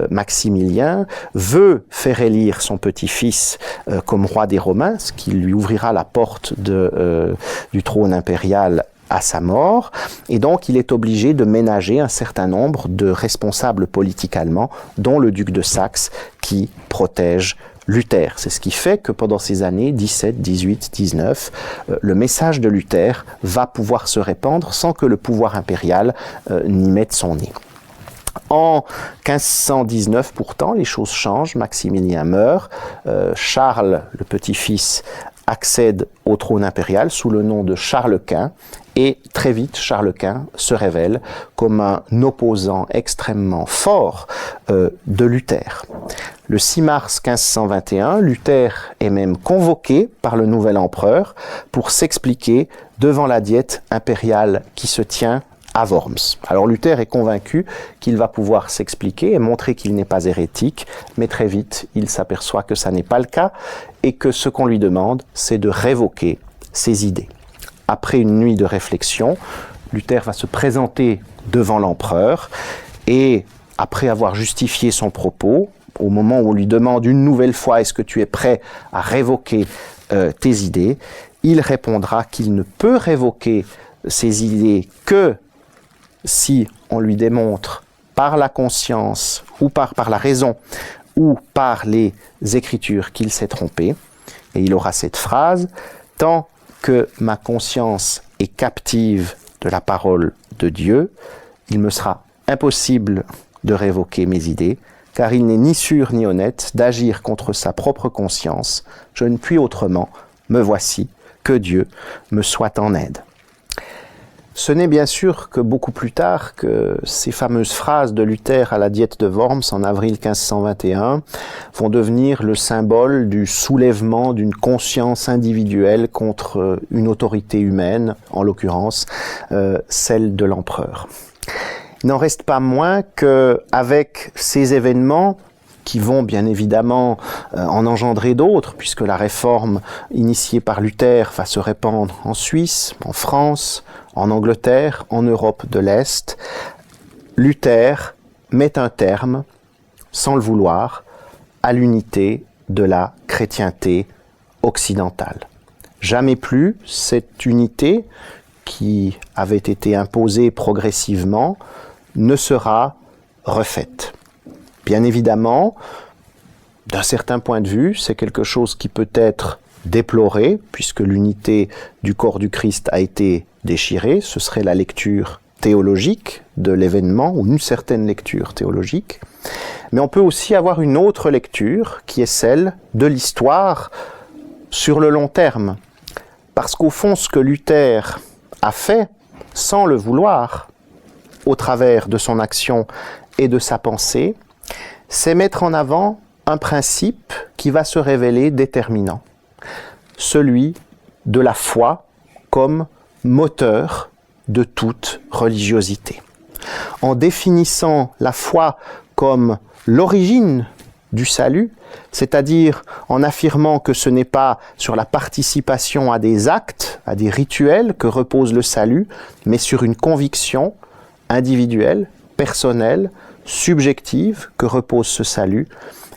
Maximilien veut faire élire son petit-fils comme roi des Romains, ce qui lui ouvrira la porte du trône impérial à sa mort, et donc il est obligé de ménager un certain nombre de responsables politiques allemands, dont le duc de Saxe, qui protège Luther. C'est ce qui fait que pendant ces années 17, 18, 19, le message de Luther va pouvoir se répandre sans que le pouvoir impérial n'y mette son nez. En 1519, pourtant, les choses changent. Maximilien meurt. Charles, le petit-fils, accède au trône impérial sous le nom de Charles Quint, et très vite Charles Quint se révèle comme un opposant extrêmement fort de Luther. Le 6 mars 1521, Luther est même convoqué par le nouvel empereur pour s'expliquer devant la diète impériale qui se tient à Worms. Alors Luther est convaincu qu'il va pouvoir s'expliquer et montrer qu'il n'est pas hérétique, mais très vite il s'aperçoit que ça n'est pas le cas et que ce qu'on lui demande, c'est de révoquer ses idées. Après une nuit de réflexion, Luther va se présenter devant l'empereur et après avoir justifié son propos, au moment où on lui demande une nouvelle fois « Est-ce que tu es prêt à révoquer tes idées ?», il répondra qu'il ne peut révoquer ses idées que si on lui démontre par la conscience ou par la raison ou par les Écritures qu'il s'est trompé. Et il aura cette phrase, « Tant que ma conscience est captive de la parole de Dieu, il me sera impossible de révoquer mes idées, car il n'est ni sûr ni honnête d'agir contre sa propre conscience. Je ne puis autrement, me voici, que Dieu me soit en aide. » Ce n'est bien sûr que beaucoup plus tard que ces fameuses phrases de Luther à la diète de Worms en avril 1521 vont devenir le symbole du soulèvement d'une conscience individuelle contre une autorité humaine, en l'occurrence celle de l'empereur. Il n'en reste pas moins qu'avec ces événements, qui vont bien évidemment en engendrer d'autres, puisque la réforme initiée par Luther va se répandre en Suisse, en France, en Angleterre, en Europe de l'Est, Luther met un terme, sans le vouloir, à l'unité de la chrétienté occidentale. Jamais plus cette unité, qui avait été imposée progressivement, ne sera refaite. Bien évidemment, d'un certain point de vue, c'est quelque chose qui peut être déploré, puisque l'unité du corps du Christ a été déchirée. Ce serait la lecture théologique de l'événement, ou une certaine lecture théologique. Mais on peut aussi avoir une autre lecture, qui est celle de l'histoire sur le long terme. Parce qu'au fond, ce que Luther a fait, sans le vouloir, au travers de son action et de sa pensée, c'est mettre en avant un principe qui va se révéler déterminant, celui de la foi comme moteur de toute religiosité. En définissant la foi comme l'origine du salut, c'est-à-dire en affirmant que ce n'est pas sur la participation à des actes, à des rituels que repose le salut, mais sur une conviction individuelle, personnelle, subjective que repose ce salut,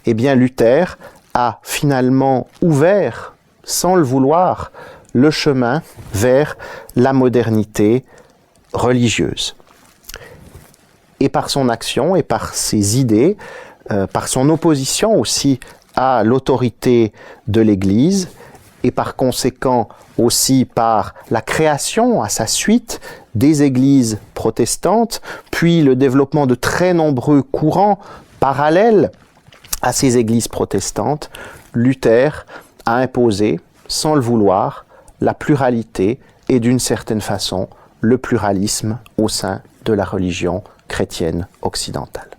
eh bien Luther a finalement ouvert, sans le vouloir, le chemin vers la modernité religieuse. Et par son action et par ses idées, par son opposition aussi à l'autorité de l'Église, et par conséquent aussi par la création à sa suite des églises protestantes, puis le développement de très nombreux courants parallèles à ces églises protestantes, Luther a imposé, sans le vouloir, la pluralité et d'une certaine façon le pluralisme au sein de la religion chrétienne occidentale.